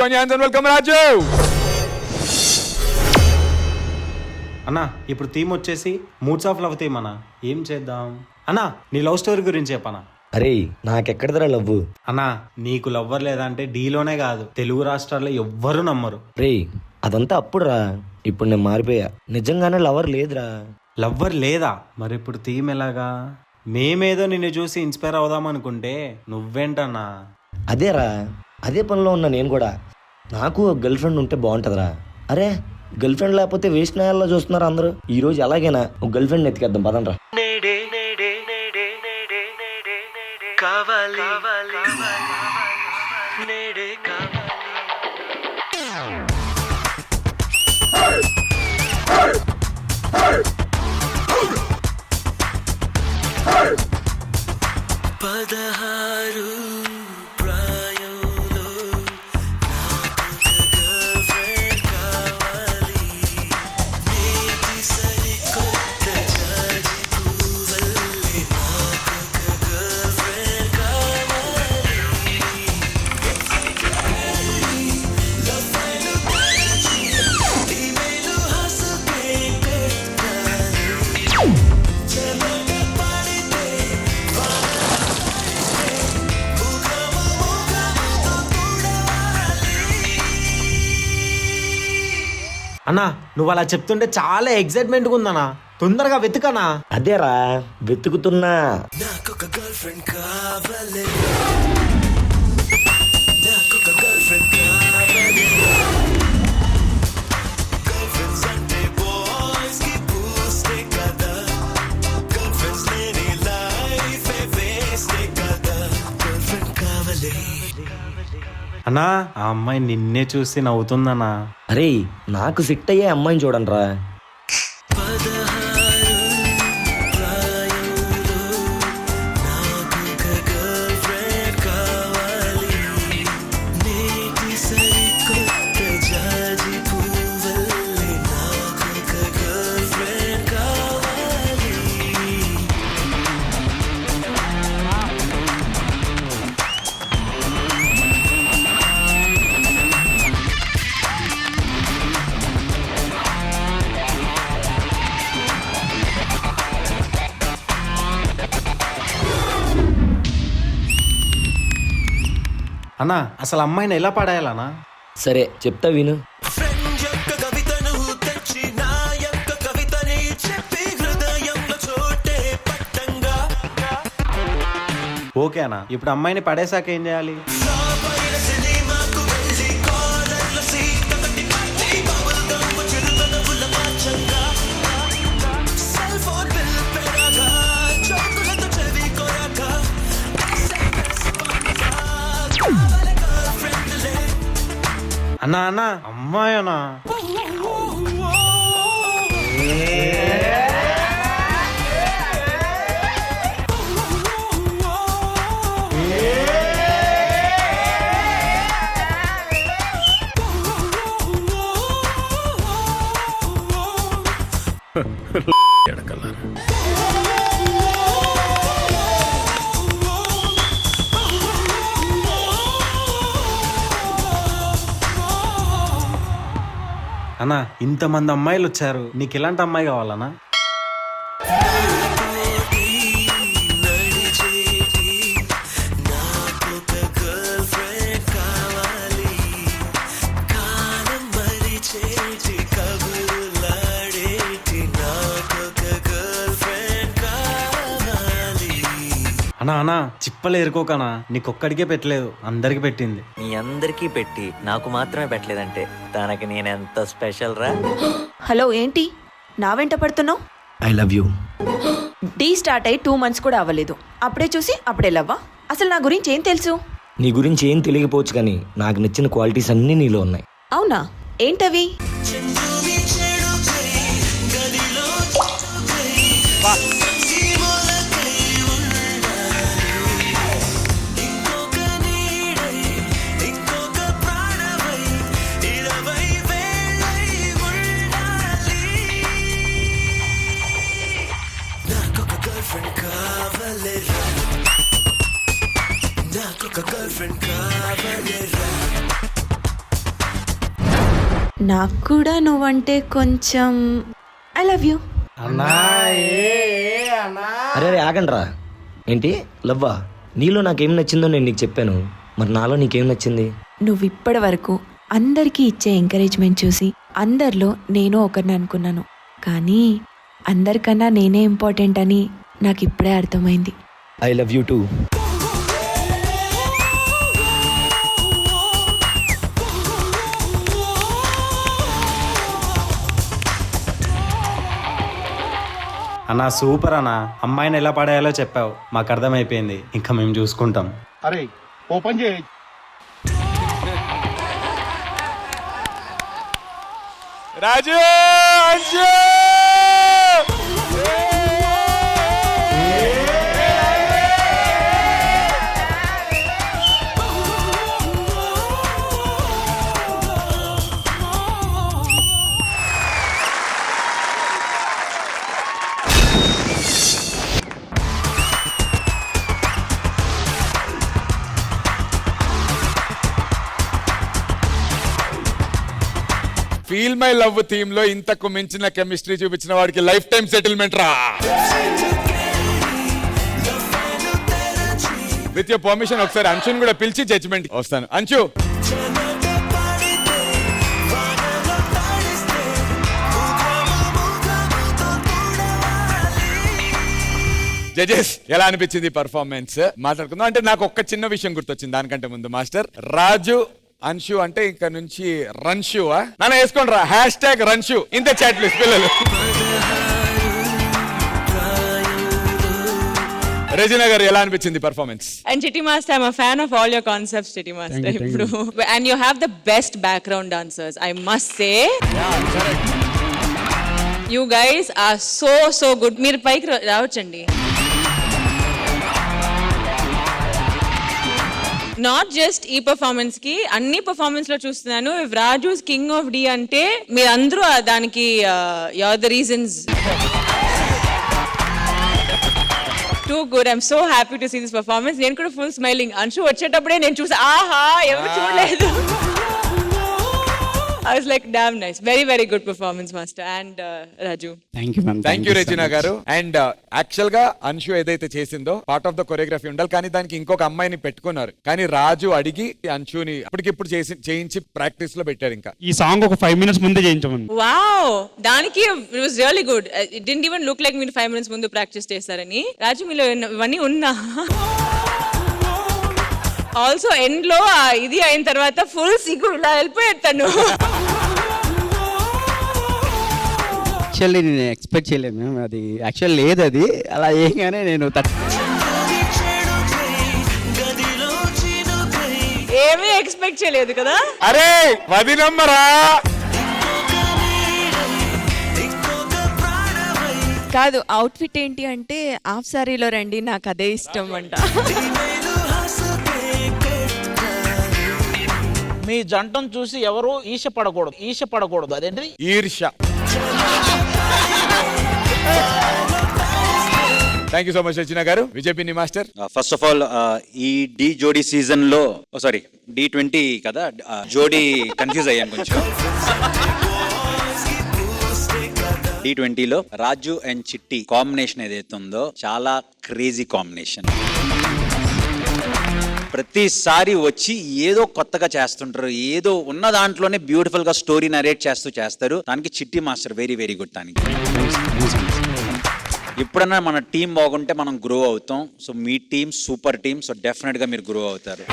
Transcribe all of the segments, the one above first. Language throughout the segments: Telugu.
join your hands and welcome Raju. అన్నా ఇప్పుడు థీమ్ వచ్చేసి మూడ్స్ ఆఫ్ లవ్ థీమ్ అన్నా. ఏం చేద్దాం అన్నా? నీ లవ్ స్టోరీ గురించి చెప్పనా. అరే నాకెక్కడదరా లవ్వు. అన్నా నీకు లవ్వర్ లేదంటే డీలోనే కాదు తెలుగు రాష్ట్రాల్లో ఎవ్వరూ నమ్మరు. రే అదంతా అప్పుడురా, ఇప్పుడు నేను మారిపోయా. నిజంగానే లవర్ లేదురా. లవ్వర్ లేదా? మరి ఇప్పుడు థీమ్ ఎలాగా? మేమేదో నిన్ను చూసి ఇన్స్పైర్ అవుదాం అనుకుంటే నువ్వేంటన్నా? అదేరా, అదే పనిలో ఉన్నా నేను కూడా. నాకు గర్ల్ ఫ్రెండ్ ఉంటే బాగుంటుందిరా. అరే గర్ల్ ఫ్రెండ్ లేకపోతే వేస్ట్ నాయాల్లో చూస్తున్నారు అందరూ. ఈ రోజు ఎలాగైనా ఒక గర్ల్ ఫ్రెండ్ ఎత్తికేద్దాం పదండ్రా. పదహారు అన్నా నువ్వు అలా చెప్తుంటే చాలా ఎక్సైట్మెంట్గా ఉందన్నా. తొందరగా వెతుకనా. అదేరా వెతుకుతున్నా. నాకొక గర్ల్ ఫ్రెండ్ కావాలి, నాకొక గర్ల్ ఫ్రెండ్ కావాలి. గర్ల్ ఫ్రెండ్స్ అంటే బాయ్స్ కి బూస్టే కదా, గర్ల్ ఫ్రెండ్స్ లేని లైఫ్ వేస్టే కదా. గర్ల్ ఫ్రెండ్ కావాలి. అన్నా ఆ అమ్మాయి నిన్నే చూసి నవ్వుతుందన్నా. అరే నాకు సిట్ అయ్యే అమ్మాయిని చూడండిరా. అన్నా అసలు అమ్మాయిని ఎలా పడేయాలన్నా? సరే చెప్తా విను. ఫ్రెండ్ యొక్క కవితను తెచ్చి నా యొక్క కవితని చెప్పి హృదయంలో చోటే పట్టంగా. ఓకే అన్నా, ఇప్పుడు అమ్మాయిని పడేసాక ఏం చేయాలి? సినిమాకు వెళ్ళి కాలర్ల సీట్ ఒకటి పట్టి బబుల్ గమ్ చిరునవ్వుల మార్చంగా. సెల్ ఫోన్ బిల్ పెరగా చౌకులతో చెవి కొరగా. అన్నా అన్నా అమ్మాయి అన్నా. అన్నా ఇంతమంది అమ్మాయిలు వచ్చారు, నీకు ఎలాంటి అమ్మాయి కావాలన్నా? అన్నా అన్నా చిప్పలు ఎరుకోకనా, నీకొక్కడికే పెట్టలేదు అందరికి పెట్టింది. మీ అందరికీ పెట్టి నాకు మాత్రమే పెట్టలేదంటే తనకి నేనెంత స్పెషల్ రా. హలో ఏంటి నా వెంట పడుతున్నావు? I love you. డీ స్టార్ట్ అయ్యి 2 months కూడా అవ్వలేదు, అప్పుడే చూసి అప్పుడే లవ్వా? అసలు నా గురించి ఏం తెలుసు? నీ గురించి ఏం తెలియకపోవచ్చు కానీ నాకు నచ్చిన క్వాలిటీస్ అన్నీ నీలో ఉన్నాయి. అవునా? ఏంటవి? నాకు కూడా నువ్వంటే కొంచెం ఐ లవ్ యూ. అన్నా అన్నా అరే అరే ఆగండ్రా. ఏంటి లవ్వా? నీలో నాకేం నచ్చిందో నేను నీకు చెప్పాను, మరి నాలో నీకేం నచ్చింది? నువ్వు ఇప్పటి వరకు అందరికీ ఇచ్చే ఎంకరేజ్మెంట్ చూసి అందరిలో నేను ఒకరిని అనుకున్నాను, కానీ అందరికన్నా నేనే ఇంపార్టెంట్ అని నాకు ఇప్పుడే అర్థమైంది. I love you two. అన్నా సూపర్ అన్నా, అమ్మాయిని ఎలా పడేయాలో చెప్పావు, మాకు అర్థమైపోయింది, ఇంకా మేము చూసుకుంటాం. అరే ఓపెన్ చేయి. Raju Anju feel my love theme లో ఇంతకు మించిన కెమిస్ట్రీ చూపించిన వాడికి లైఫ్ టైం సెటిల్మెంట్ రా. విత్ యువర్ పర్మిషన్ ఒకసారి అంశుని కూడా పిలిచి జడ్జిమెంట్ వస్తాను. అంశు, జడ్జెస్ ఎలా అనిపించింది పర్ఫార్మెన్స్ మాట్లాడుకుందాం. అంటే నాకు ఒక్క చిన్న విషయం గుర్తొచ్చింది దానికంటే ముందు. మాస్టర్ రాజు అన్షు అంటే ఇంకా నుంచి రన్షు నాన్న వేసుకోండి రా, హ్యాష్ రన్షు. ఇంత చాట్ లిస్ట్ పిల్లలు. రెజినా గారు ఎలా అనిపించింది performance? And Chitti Master, I'm a fan of all your concepts, Chitti Master. And you have the best background dancers, I must say. You guys are so good. మీరు పైకి రావచ్చండి. నాట్ జస్ట్ ఈ పర్ఫార్మెన్స్ కి, అన్ని పర్ఫార్మెన్స్ లో చూస్తున్నాను. If Raju's king of the అంటే మీరందరూ దానికి you are the reasons. Too good. I'm so happy to see this performance. నేను కూడా ఫుల్ స్మైలింగ్. అంశు వచ్చేటప్పుడే నేను చూసా, ఆహా ఎవరు చూడలేదు. I was like, damn nice. Very good performance, Master. And Raju. Thank you, ma'am. Thank you, Regina garu. And actual గా అన్షు ఏదైతే చేసిందో పార్ట్ ఆఫ్ ద కొరియోగ్రఫీ ఉండాలి, కానీ దానికి ఇంకొక అమ్మాయిని పెట్టుకున్నారు. కానీ రాజు అడిగి అన్షుని అప్పటికిప్పుడు చేయించి ప్రాక్టీస్ లో పెట్టారు. ఇంకా ఈ సాంగ్ ఒక 5 minutes ముందే చేయించమని. Wow. దానికి it was really good. It didn't even look like మీరు 5 minutes ముందు ప్రాక్టీస్ చేస్తారని. రాజు మీలో ఇవన్నీ ఉన్నా. ఆల్సో ఎండ్ లో ఇది అయిన తర్వాత ఫుల్ సిగ్గు ఇలా వెళ్ళిపోయాను. యాక్చువల్లీ నేను ఎక్స్పెక్ట్ చేయలేదు మ్యామ్, అది యాక్చువల్ లేదు, అది అలా ఏంగానే నేను ఏమీ ఎక్స్పెక్ట్ చేయలేదు కదా. అరే 10 నంబరా. కాదు, అవుట్ఫిట్ ఏంటి అంటే హాఫ్ సారీలో రండి, నాకు అదే ఇష్టం అంట. మీ జంటను చూసి ఎవరు ఈర్ష్యపడకూడదు. అదేంటిది? ఈర్ష్య. థ్యాంక్ యూ సో మచ్ రచన గారు. విజయ్ పిన్ని మాస్టర్, ఫస్ట్ ఆఫ్ ఆల్ ఈ డి జోడీ సీజన్ లో సారీ D20 కదా, జోడీ కన్ఫ్యూజ్ అయ్యాను కొంచెం. D20లో రాజు అండ్ చిట్టి కాంబినేషన్ ఏదైతే ఉందో చాలా క్రేజీ కాంబినేషన్. ప్రతిసారి వచ్చి ఏదో కొత్తగా చేస్తుంటారు, ఏదో ఉన్న దాంట్లోనే బ్యూటిఫుల్ గా స్టోరీ నరేట్ చేస్తారు. దానికి చిట్టి మాస్టర్ వెరీ గుడ్. దానికి ఎప్పుడన్నా మన టీం బాగుంటే మనం గ్రో అవుతాం. సో మీ team super team. So definite గా మీరు గ్రో అవుతారు.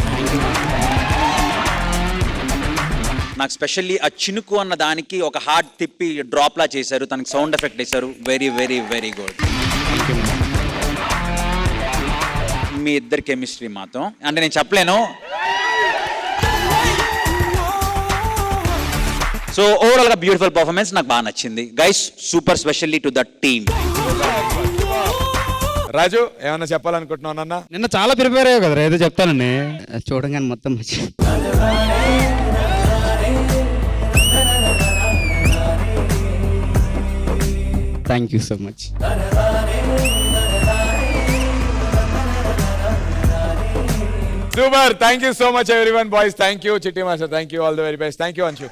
నాకు స్పెషల్లీ ఆ చినుకు అన్న దానికి ఒక హార్ట్ తిప్పి డ్రాప్ లా చేశారు, తనకి సౌండ్ ఎఫెక్ట్ వేశారు. Very good. మీ ఇద్దరు కెమిస్ట్రీ మాత్రం అంటే నేను చెప్పలేను. సో ఓవరాల్ గా బ్యూటిఫుల్ పర్ఫార్మెన్స్, నాకు బాగా నచ్చింది guys. Super, specially to the team. Raju ఏమన్నా చెప్పాలనుకుంటున్నావు అన్న? నిన్న చాలా ప్రిపేర్ అయ్యావు కదా, ఏదో చెప్తానండి. చూడంగానే మొత్తం thank you so much. Super thank you so much everyone boys thank you Chitti master thank you all the very best thank you Anshu